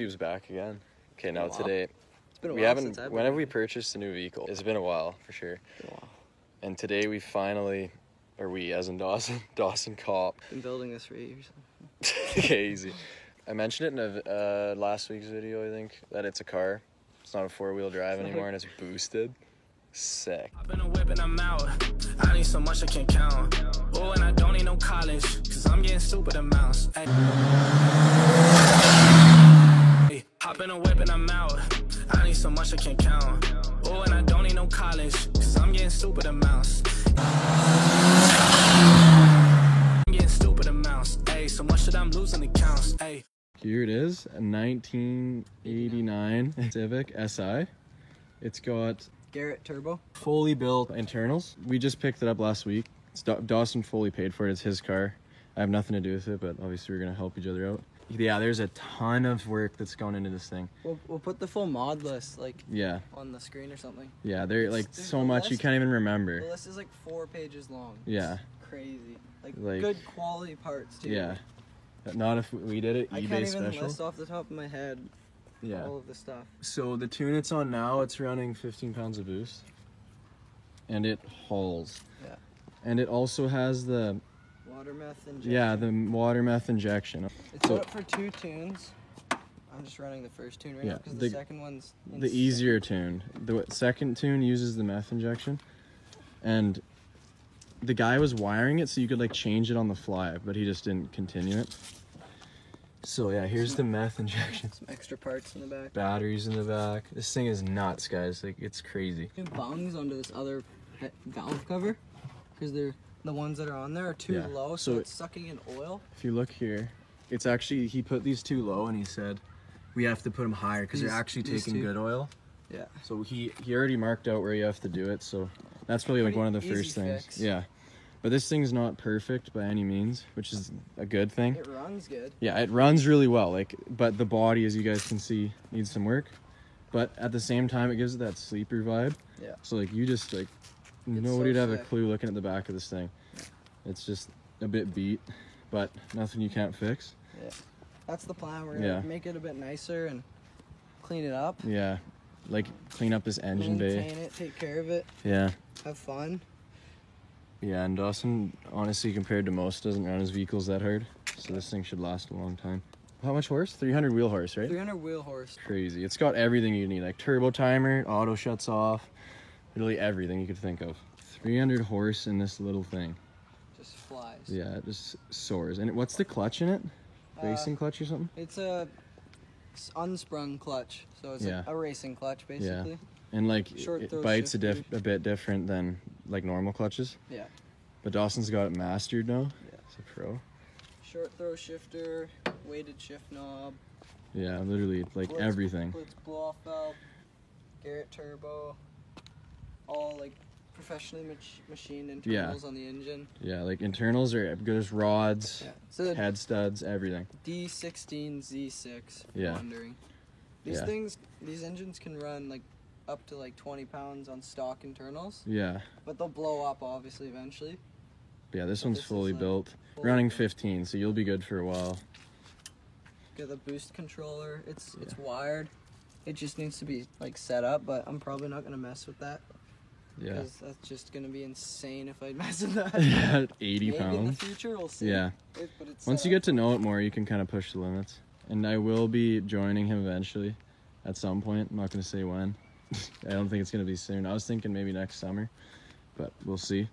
YouTube's back again. Okay, now Wow. today, It's been a we while haven't, since I've been whenever we here. purchased a new vehicle, it's been a while for sure. Been a while. And today we finally, or we as in Dawson Cop. Been building this for 8 years. Okay, easy. I mentioned it in a last week's video, I think, that it's a car. It's not a 4-wheel drive anymore and it's boosted. Sick. I've been a whip and I'm out. I need so much I can't count. Oh, and I don't need no college, cause I'm getting stupid amounts. Hey, hop in a whip and I'm out. I need so much I can't count. Oh, and I don't need no college, cause I'm getting stupid amounts. I'm getting stupid amounts. Hey, so much that I'm losing accounts. Hey. Here it is, a 1989 Civic SI. It's got Garrett Turbo. fully built internals. We just picked it up last week. Dawson fully paid for it. It's his car. I have nothing to do with it, but obviously we're gonna help each other out. Yeah, there's a ton of work that's gone into this thing. We'll put the full mod list Yeah, on the screen or something. yeah, they're like There's so the much you list. can't even The remember. list is like 4 pages long. Yeah, It's crazy. Like Like- good quality parts too. yeah. Not if we did it, I eBay can't even special. list off the top of my head Yeah. all of the stuff. So the tune it's on now, it's running 15 pounds of boost. And it hauls. Yeah. And it also has the, Water meth injection. yeah, the water meth injection. It's so- set up for 2 tunes. I'm just running the first tune right Yeah, now because the- the second one's The insane. easier tune. The second tune uses the meth injection. And the guy was wiring it so you could like change it on the fly, but he just didn't continue it. So yeah, here's the meth injection. Some extra parts in the back. Batteries in the back. This thing is nuts, guys. Like, it's crazy. It bungs onto this other valve cover because they're the ones that are on there are too Yeah, low, so so it's sucking in oil. If you look here, it's actually, he put these too low and he said, we have to put them higher because they're These- actually these taking two? good oil. Yeah. So he already marked out where you have to do it. So that's probably like Pretty one of the easy first things. fix. Yeah. But this thing's not perfect by any means, which is a good thing. It runs good. Yeah, it runs really well. Like, but the body, as you guys can see, needs some work. But at the same time, it gives it that sleeper vibe. Yeah. So like, you just like, so nobody'd have a sick. clue looking at the back of this thing. It's just a bit beat, but nothing you can't fix. Yeah. That's the plan. We're gonna Yeah. make it a bit nicer and clean it up. Yeah, like clean up this engine bay. Maintain it, take care of it, Yeah. have fun. Yeah, and Dawson, honestly, compared to most, doesn't run his vehicles that hard. So this thing should last a long time. How much horse? 300 wheel horse, right? 300 wheel horse. Crazy. It's got everything you need, like turbo timer, auto shuts off, literally everything you could think of. 300 horse in this little thing. Just flies. Yeah, it just soars. And what's the clutch in it? Racing clutch or something? It's a unsprung clutch, so it's Yeah. like a racing clutch basically. And like, Short it throw bites a shifter. bit different than like normal clutches. Yeah. But Dawson's got it mastered now. Yeah. It's a pro. Short throw shifter, weighted shift knob, Yeah, literally, like Blitz- everything. Blitz blow-off valve, Garrett turbo, all like professionally machined internals on the engine. Yeah, like internals are good as rods, Yeah. So head studs, everything. D16 Z6. If Yeah. you're wondering. These Yeah. things, these engines can run like up to like 20 pounds on stock internals, Yeah, but they'll blow up obviously eventually. yeah. This But one's this is, fully like, built, fully running built. 15, so you'll be good for a while. Got the boost controller. It's Yeah. wired. It just needs to be like set up, but I'm probably not gonna mess with that Yeah, because that's just gonna be insane if I mess with that. yeah. 80 Maybe in the pounds. future we'll see. Yeah. But it's Once you get to know it more, you can kind of push the limits. And I will be joining him eventually, at some point. I'm not gonna say when. I don't think it's gonna be soon. I was thinking maybe next summer, but we'll see.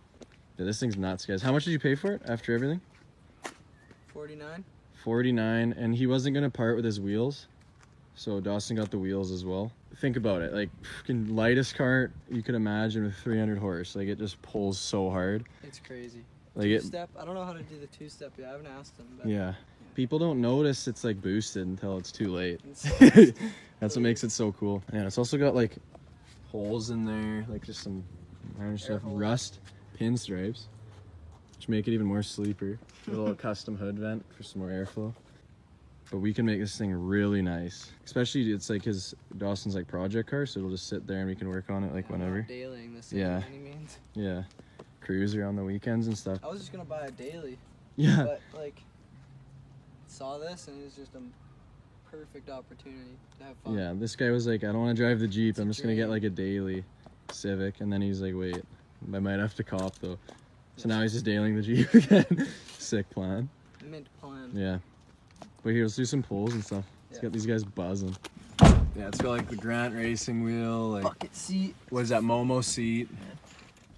Yeah, this thing's nuts, guys. How much did you pay for it after everything? 49. 49, and he wasn't gonna part with his wheels, so Dawson got the wheels as well. Think about it, like fucking lightest cart you could imagine with 300 horse. Like, it just pulls so hard. It's crazy. Like it, Two-step. I don't know how to do the two-step yet. I haven't asked him. But yeah. People don't notice it's like boosted until it's too late. It's- That's what makes it so cool. Yeah, it's also got like holes in there, like just some iron stuff, holes. rust, pinstripes, which make it even more sleeper. A little custom hood vent for some more airflow. But we can make this thing really nice. Especially it's like his Dawson's like project car, so it'll just sit there and we can work on it like I'm whenever. not dailying this Yeah. by any means. Yeah. Cruiser on the weekends and stuff. I was just gonna buy a daily, Yeah. but like saw this and it was just a perfect opportunity to have fun. Yeah, this guy was like, I don't want to drive the Jeep. It's a I'm just going to get dream. like a daily Civic. And then he's like, wait, I might have to cop though. So now he's just dailing the Jeep again. Sick plan. Mint plan. Yeah. But here, let's do some pulls and stuff. Let's Yeah. get these guys buzzing. Yeah, it's got like the Grant racing wheel, like Bucket seat. what is that, Momo seat,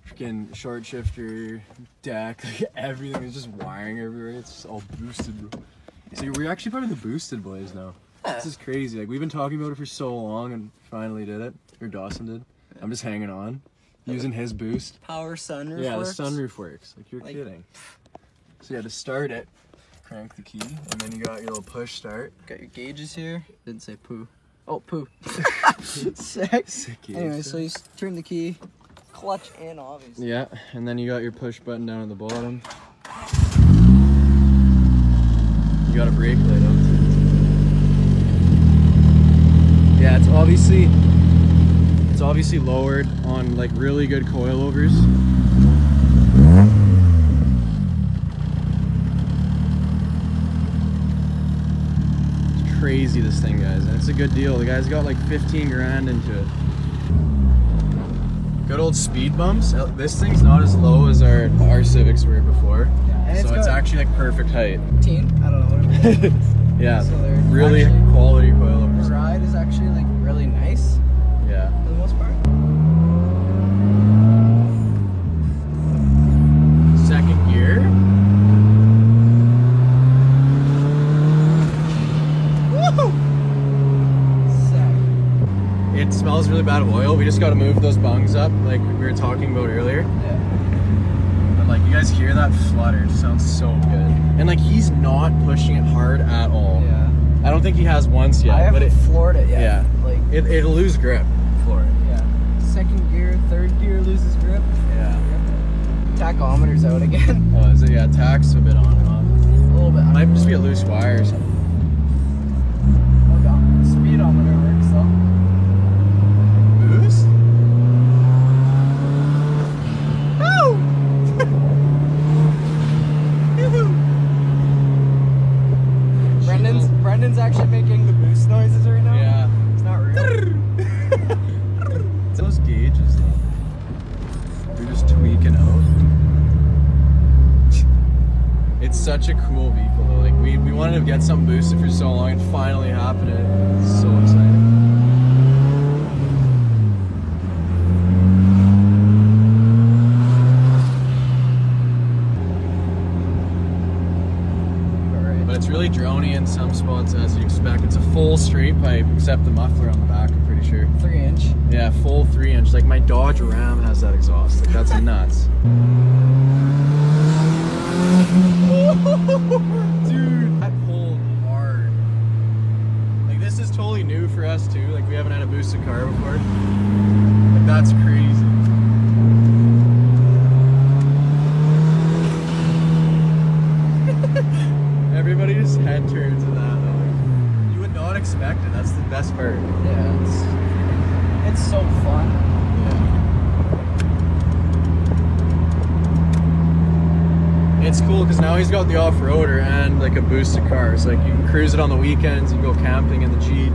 freaking short shifter, deck, like everything is just wiring everywhere. It's just all boosted, bro. So we're actually part of the Boosted Boys now. This is crazy. Like we've been talking about it for so long and finally did it. Or Dawson did. I'm just hanging on, using his boost. Power sunroof. Yeah, works. the sunroof works. Like you're Like- kidding. So yeah, to start it, crank the key, and then you got your little push start. Got your gauges here. Didn't say poo. Oh, poo. Sick. Sick gauge. Anyway, so you turn the key, clutch in, obviously. Yeah, and then you got your push button down at the bottom. You got a brake light out too. Yeah, it's obviously lowered on like really good coilovers. It's crazy, this thing, guys, and it's a good deal. The guy's got like 15 grand into it. Good old speed bumps. This thing's not as low as our Civics were before. And So it's got actually like perfect height. 15. I don't know what it is. Yeah, So they're really actually- quality The coilovers. ride is actually like really nice Yeah. for the most part. Second gear. Sick. It smells really bad of oil. We just got to move those bungs up, like we were talking about earlier. Yeah. But like, you guys hear that flutter? It sounds so good. And like, he's not pushing it hard at all. Yeah. I don't think he has once yet. I haven't but it, floored it yet. yeah. Like, it'll lose grip. Floor it. yeah. Second gear, third gear loses grip. Yeah. Tachometer's out again. Oh, is it? Yeah, tack's a bit on and off. A little bit. Might just be a loose wire or something. Hold on. Speedometer works though. Boost? Brendan's actually making the boost noises right now. Yeah. It's not real. Those gauges though. They're just tweaking out. It's such a cool vehicle though. Like we wanted to get something boosted for so long and finally happened. It's so exciting. But it's really droney in some spots, as you expect. It's a full straight pipe, except the muffler on the back, I'm pretty sure. 3-inch. Yeah, full 3-inch. Like my Dodge Ram has that exhaust. Like that's nuts. Dude, that pulled hard. Like this is totally new for us too. Like we haven't had a boosted car before. Like that's crazy. Everybody just head turns in that. Like, you would not expect it. That's the best part. Yeah, it's so fun. It's cool because now he's got the off-roader and like a boosted car. So like you can cruise it on the weekends, you can go camping in the Jeep.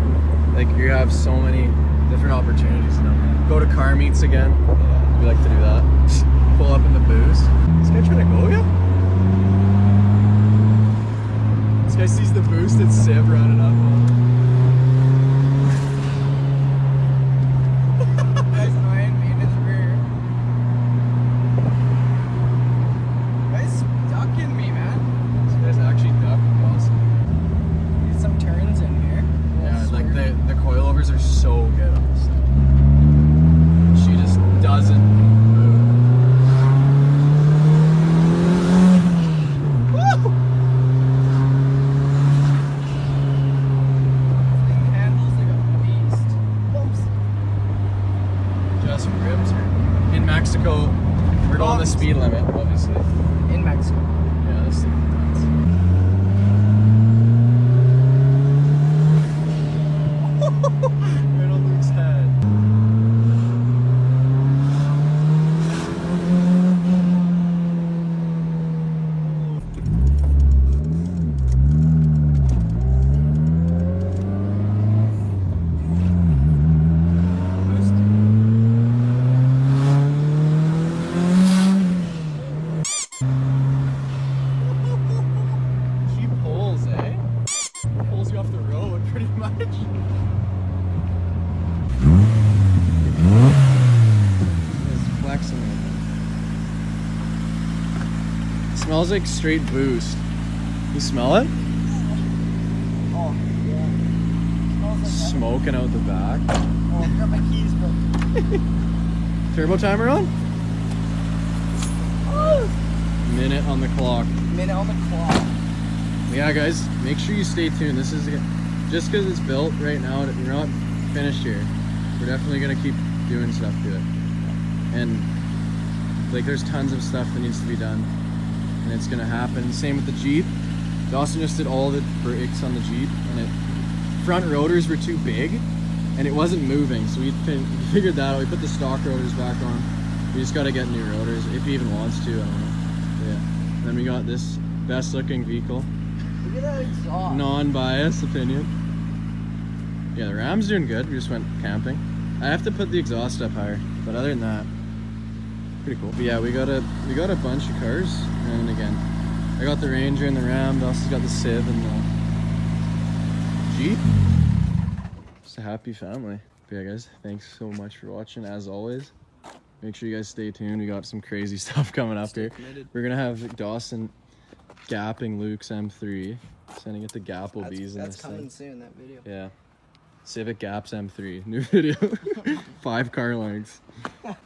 Like you have so many different opportunities now. Go to car meets again. Yeah. We like to do that. Pull up in the boost. This guy trying to go yet? This guy sees the boosted Civ running up on him. Guy's annoying me in his rear. Guy's ducking me, man. This guy's actually ducking awesome. Need some turns in here. Yeah, like the coilovers are so good on this thing. She just doesn't move. Woo! Thing handles like a beast. Bumps. Just rips her. In Mexico, we're going the speed limit, obviously. In Mexico. Yeah, this thing is nuts. Right on Luke's head. smells like straight boost. You smell it? Oh, yeah. Smells like that. Smoking out the back. Oh, I forgot my keys, but... Turbo timer on? Minute on the clock. Minute on the clock. Yeah, guys, make sure you stay tuned. This is just because it's built right now. We're not finished here. We're definitely gonna keep doing stuff to it, and like there's tons of stuff that needs to be done, and it's gonna happen. Same with the Jeep. Dawson just did all the brakes on the Jeep, and front rotors were too big, and it wasn't moving. So we figured that out. We put the stock rotors back on. We just gotta get new rotors if he even wants to. I don't know. Yeah. And then we got this best looking vehicle. Look at that exhaust. Non-biased opinion. Yeah, the Ram's doing good. We just went camping. I have to put the exhaust up higher, but other than that, pretty cool. But yeah, we got a bunch of cars, and again, I got the Ranger and the Ram. Dawson's got the Civ and the Jeep. Just a happy family. But yeah, guys, thanks so much for watching. As always, make sure you guys stay tuned. We got some crazy stuff coming up here. Committed. We're gonna have Dawson gapping Luke's M3, sending it to Gapplebees in That's this coming thing. soon, that video. Yeah. Civic Gaps M3, new video. 5 car lengths.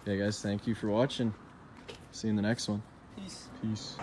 Yeah, guys, thank you for watching. See you in the next one. Peace. Peace.